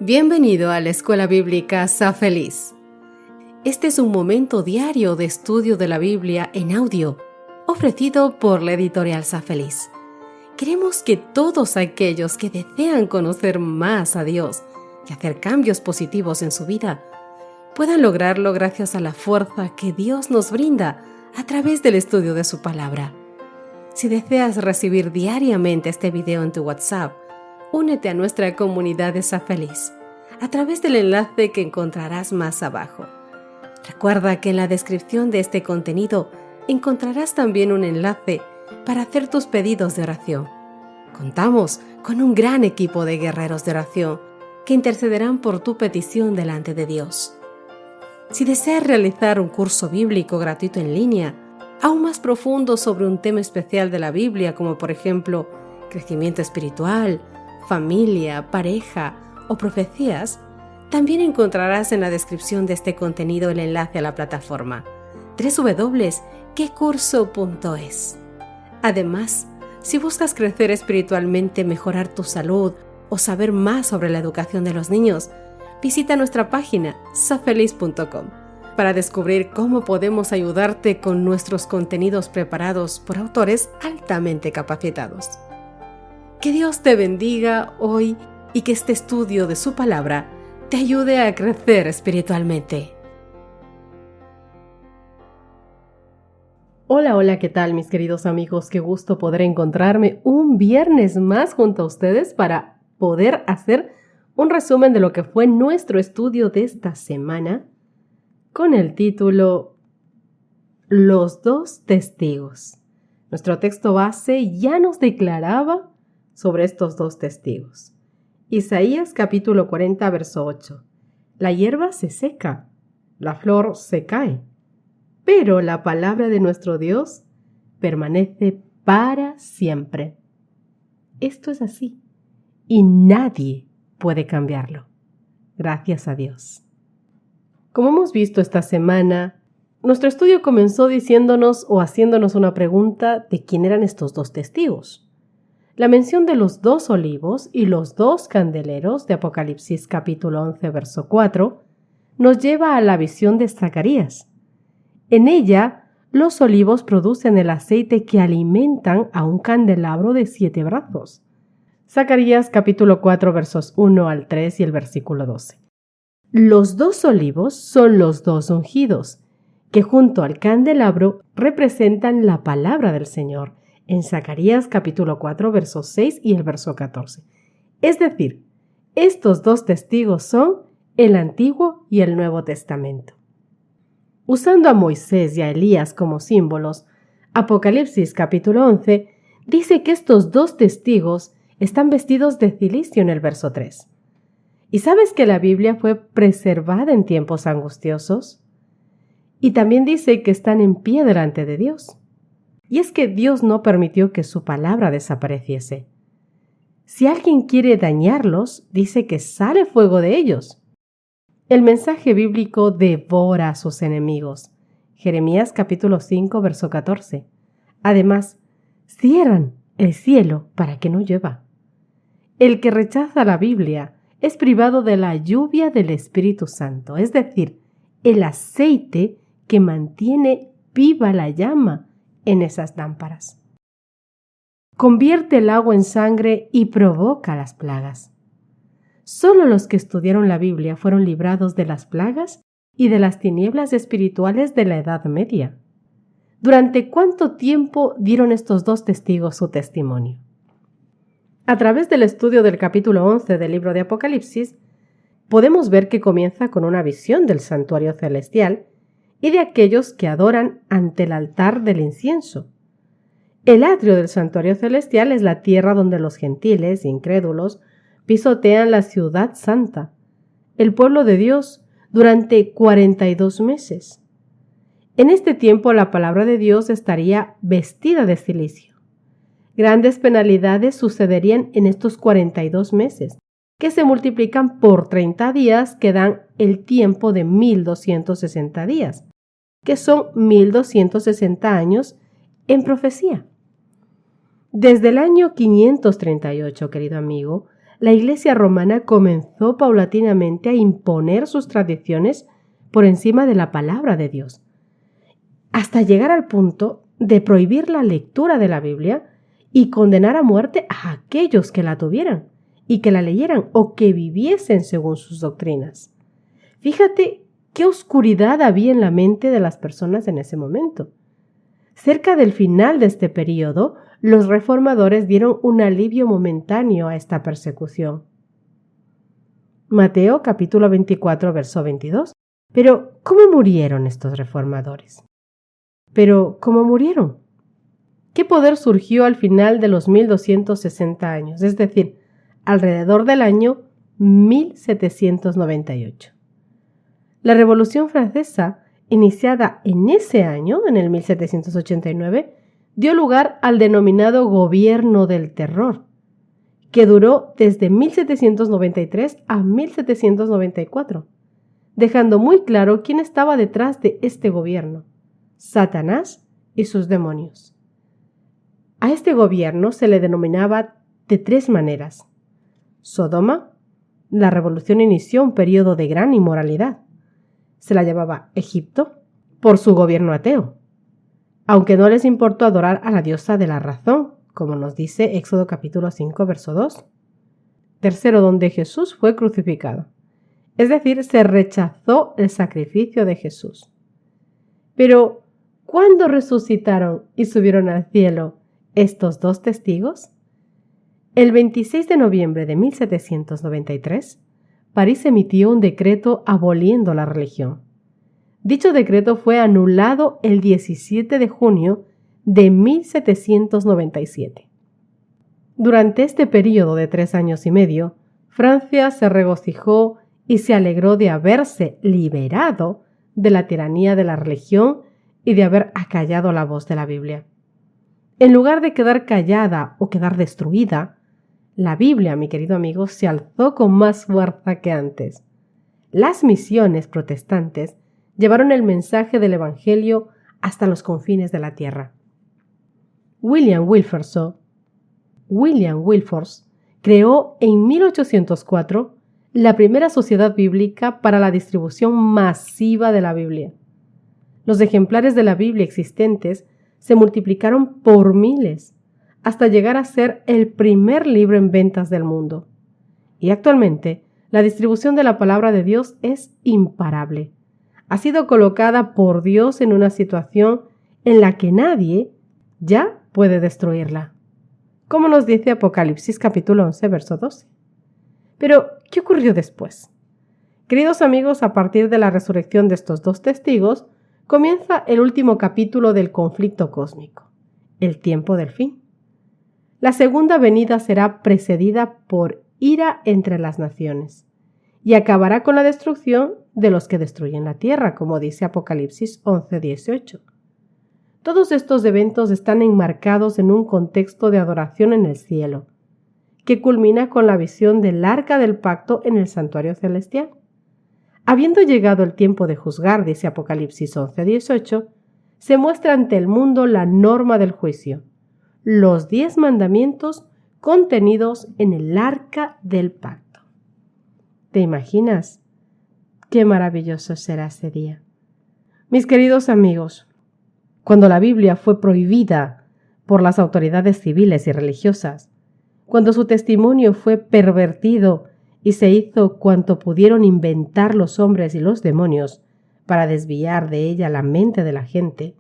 Bienvenido a la Escuela Bíblica Sa Feliz. Este es un momento diario de estudio de la Biblia en audio, ofrecido por la editorial Sa Feliz. Queremos que todos aquellos que desean conocer más a Dios y hacer cambios positivos en su vida, puedan lograrlo gracias a la fuerza que Dios nos brinda a través del estudio de su palabra. Si deseas recibir diariamente este video en tu WhatsApp, únete a nuestra comunidad de Sa Feliz a través del enlace que encontrarás más abajo. Recuerda que en la descripción de este contenido encontrarás también un enlace para hacer tus pedidos de oración. Contamos con un gran equipo de guerreros de oración que intercederán por tu petición delante de Dios. Si deseas realizar un curso bíblico gratuito en línea, aún más profundo sobre un tema especial de la Biblia, como por ejemplo crecimiento espiritual, familia, pareja o profecías, también encontrarás en la descripción de este contenido el enlace a la plataforma www.quecurso.es. Además, si buscas crecer espiritualmente, mejorar tu salud o saber más sobre la educación de los niños, visita nuestra página safeliz.com para descubrir cómo podemos ayudarte con nuestros contenidos preparados por autores altamente capacitados. Que Dios te bendiga hoy y que este estudio de su palabra te ayude a crecer espiritualmente. Hola, ¿qué tal mis queridos amigos? Qué gusto poder encontrarme un viernes más junto a ustedes para poder hacer un resumen de lo que fue nuestro estudio de esta semana con el título Los dos testigos. Nuestro texto base ya nos declaraba sobre estos dos testigos. Isaías capítulo 40, verso 8. La hierba se seca, la flor se cae, pero la palabra de nuestro Dios permanece para siempre. Esto es así y nadie puede cambiarlo. Gracias a Dios. Como hemos visto esta semana, nuestro estudio comenzó diciéndonos o haciéndonos una pregunta de quién eran estos dos testigos. La mención de los dos olivos y los dos candeleros de Apocalipsis capítulo 11, verso 4, nos lleva a la visión de Zacarías. En ella, los olivos producen el aceite que alimentan a un candelabro de 7 brazos. Zacarías capítulo 4, versos 1 al 3 y el versículo 12. Los dos olivos son los dos ungidos, que junto al candelabro representan la palabra del Señor, en Zacarías capítulo 4, versos 6 y el verso 14. Es decir, estos dos testigos son el Antiguo y el Nuevo Testamento. Usando a Moisés y a Elías como símbolos, Apocalipsis capítulo 11 dice que estos dos testigos están vestidos de cilicio en el verso 3. ¿Y sabes que la Biblia fue preservada en tiempos angustiosos? Y también dice que están en pie delante de Dios. Y es que Dios no permitió que su palabra desapareciese. Si alguien quiere dañarlos, dice que sale fuego de ellos. El mensaje bíblico devora a sus enemigos. Jeremías capítulo 5, verso 14. Además, cierran el cielo para que no llueva. El que rechaza la Biblia es privado de la lluvia del Espíritu Santo, es decir, el aceite que mantiene viva la llama en esas lámparas. Convierte el agua en sangre y provoca las plagas. Solo los que estudiaron la Biblia fueron librados de las plagas y de las tinieblas espirituales de la Edad Media. ¿Durante cuánto tiempo dieron estos dos testigos su testimonio? A través del estudio del capítulo 11 del libro de Apocalipsis, podemos ver que comienza con una visión del santuario celestial y de aquellos que adoran ante el altar del incienso. El atrio del santuario celestial es la tierra donde los gentiles incrédulos pisotean la ciudad santa, el pueblo de Dios, durante 42 meses. En este tiempo la palabra de Dios estaría vestida de cilicio. Grandes penalidades sucederían en estos 42 meses, que se multiplican por 30 días que dan el tiempo de 1260 días, que son 1260 años en profecía. Desde el año 538, querido amigo, la Iglesia romana comenzó paulatinamente a imponer sus tradiciones por encima de la palabra de Dios, hasta llegar al punto de prohibir la lectura de la Biblia y condenar a muerte a aquellos que la tuvieran y que la leyeran o que viviesen según sus doctrinas. Fíjate qué oscuridad había en la mente de las personas en ese momento. Cerca del final de este período, los reformadores dieron un alivio momentáneo a esta persecución. Mateo capítulo 24, verso 22. Pero, ¿cómo murieron estos reformadores? ¿Qué poder surgió al final de los 1260 años? Es decir, alrededor del año 1798. La Revolución Francesa, iniciada en ese año, en el 1789, dio lugar al denominado Gobierno del Terror, que duró desde 1793 a 1794, dejando muy claro quién estaba detrás de este gobierno: Satanás y sus demonios. A este gobierno se le denominaba de tres maneras. Sodoma, la revolución inició un periodo de gran inmoralidad. Se la llamaba Egipto por su gobierno ateo, aunque no les importó adorar a la diosa de la razón, como nos dice Éxodo capítulo 5, verso 2. Tercero, donde Jesús fue crucificado. Es decir, se rechazó el sacrificio de Jesús. Pero, ¿cuándo resucitaron y subieron al cielo estos dos testigos? El 26 de noviembre de 1793, París emitió un decreto aboliendo la religión. Dicho decreto fue anulado el 17 de junio de 1797. Durante este período de 3 años y medio, Francia se regocijó y se alegró de haberse liberado de la tiranía de la religión y de haber acallado la voz de la Biblia. En lugar de quedar callada o quedar destruida, la Biblia, mi querido amigo, se alzó con más fuerza que antes. Las misiones protestantes llevaron el mensaje del Evangelio hasta los confines de la tierra. William Wilberforce creó en 1804 la primera sociedad bíblica para la distribución masiva de la Biblia. Los ejemplares de la Biblia existentes se multiplicaron por miles, hasta llegar a ser el primer libro en ventas del mundo. Y actualmente, la distribución de la palabra de Dios es imparable. Ha sido colocada por Dios en una situación en la que nadie ya puede destruirla, como nos dice Apocalipsis capítulo 11, verso 12. Pero, ¿qué ocurrió después? Queridos amigos, a partir de la resurrección de estos dos testigos, comienza el último capítulo del conflicto cósmico, el tiempo del fin. La segunda venida será precedida por ira entre las naciones y acabará con la destrucción de los que destruyen la tierra, como dice Apocalipsis 11:18. Todos estos eventos están enmarcados en un contexto de adoración en el cielo, que culmina con la visión del arca del pacto en el santuario celestial. Habiendo llegado el tiempo de juzgar, dice Apocalipsis 11:18, se muestra ante el mundo la norma del juicio, los 10 mandamientos contenidos en el arca del pacto. ¿Te imaginas? Qué maravilloso será ese día. Mis queridos amigos, cuando la Biblia fue prohibida por las autoridades civiles y religiosas, cuando su testimonio fue pervertido y se hizo cuanto pudieron inventar los hombres y los demonios para desviar de ella la mente de la gente,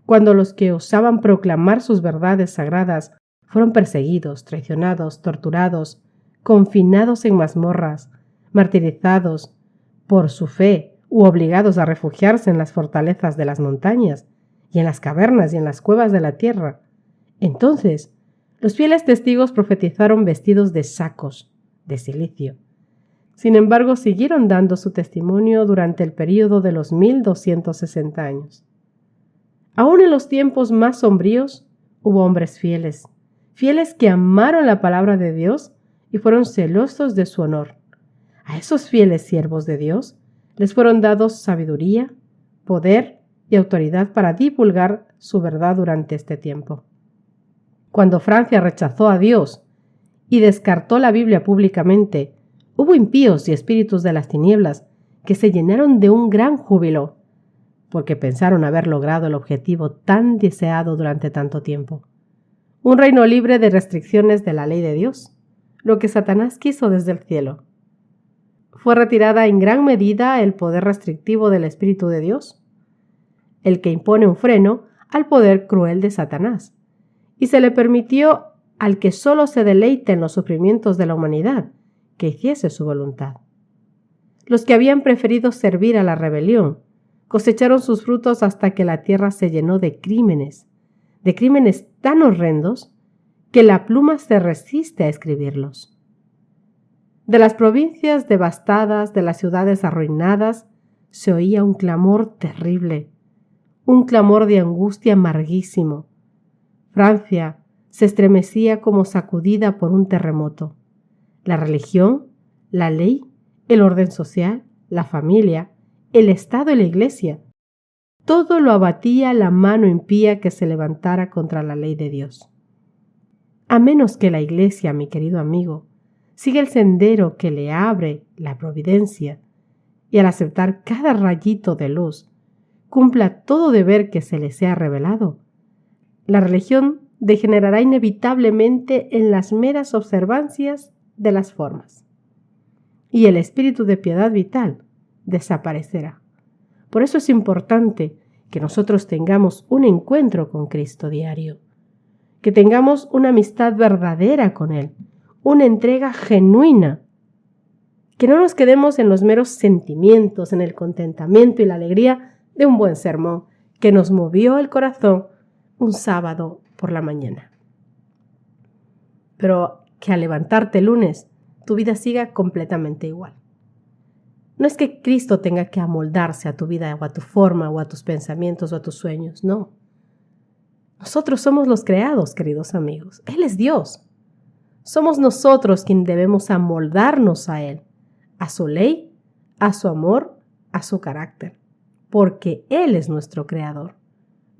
cuando los que osaban proclamar sus verdades sagradas fueron perseguidos, traicionados, torturados, confinados en mazmorras, martirizados por su fe u obligados a refugiarse en las fortalezas de las montañas y en las cavernas y en las cuevas de la tierra, entonces los fieles testigos profetizaron vestidos de sacos de silicio. Sin embargo, siguieron dando su testimonio durante el período de los 1260 años. Aún en los tiempos más sombríos hubo hombres fieles que amaron la palabra de Dios y fueron celosos de su honor. A esos fieles siervos de Dios les fueron dados sabiduría, poder y autoridad para divulgar su verdad durante este tiempo. Cuando Francia rechazó a Dios y descartó la Biblia públicamente, hubo impíos y espíritus de las tinieblas que se llenaron de un gran júbilo, porque pensaron haber logrado el objetivo tan deseado durante tanto tiempo. Un reino libre de restricciones de la ley de Dios, lo que Satanás quiso desde el cielo. Fue retirada en gran medida el poder restrictivo del Espíritu de Dios, el que impone un freno al poder cruel de Satanás, y se le permitió al que solo se deleite en los sufrimientos de la humanidad, que hiciese su voluntad. Los que habían preferido servir a la rebelión, cosecharon sus frutos hasta que la tierra se llenó de crímenes tan horrendos que la pluma se resiste a escribirlos. De las provincias devastadas, de las ciudades arruinadas, se oía un clamor terrible, un clamor de angustia amarguísimo. Francia se estremecía como sacudida por un terremoto. La religión, la ley, el orden social, la familia, el Estado y la Iglesia, todo lo abatía la mano impía que se levantara contra la ley de Dios. A menos que la Iglesia, mi querido amigo, siga el sendero que le abre la providencia y al aceptar cada rayito de luz, cumpla todo deber que se le sea revelado, la religión degenerará inevitablemente en las meras observancias de las formas, y el espíritu de piedad vital desaparecerá. Por eso es importante que nosotros tengamos un encuentro con Cristo diario, que tengamos una amistad verdadera con Él, una entrega genuina, que no nos quedemos en los meros sentimientos, en el contentamiento y la alegría de un buen sermón que nos movió el corazón un sábado por la mañana. Pero que al levantarte el lunes, tu vida siga completamente igual. No es que Cristo tenga que amoldarse a tu vida o a tu forma o a tus pensamientos o a tus sueños, no. Nosotros somos los creados, queridos amigos. Él es Dios. Somos nosotros quienes debemos amoldarnos a Él, a su ley, a su amor, a su carácter, porque Él es nuestro creador,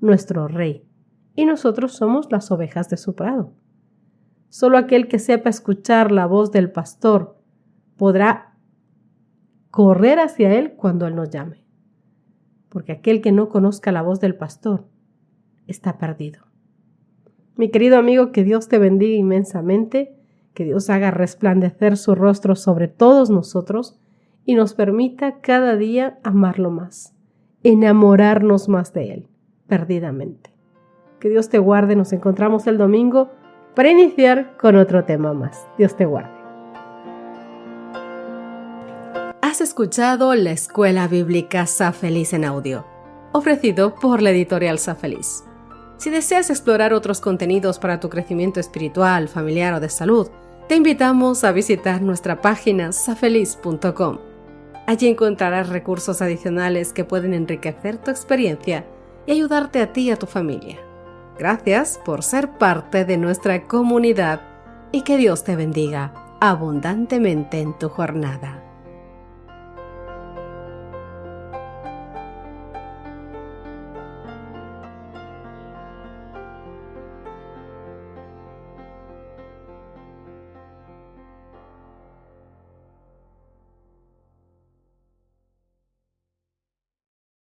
nuestro rey, y nosotros somos las ovejas de su prado. Solo aquel que sepa escuchar la voz del pastor podrá correr hacia Él cuando Él nos llame, porque aquel que no conozca la voz del pastor está perdido. Mi querido amigo, que Dios te bendiga inmensamente, que Dios haga resplandecer su rostro sobre todos nosotros y nos permita cada día amarlo más, enamorarnos más de Él, perdidamente. Que Dios te guarde, nos encontramos el domingo para iniciar con otro tema más. Dios te guarde. Has escuchado la Escuela Bíblica Sa Feliz en audio, ofrecido por la editorial Sa Feliz. Si deseas explorar otros contenidos para tu crecimiento espiritual, familiar o de salud, te invitamos a visitar nuestra página safeliz.com. Allí encontrarás recursos adicionales que pueden enriquecer tu experiencia y ayudarte a ti y a tu familia. Gracias por ser parte de nuestra comunidad y que Dios te bendiga abundantemente en tu jornada.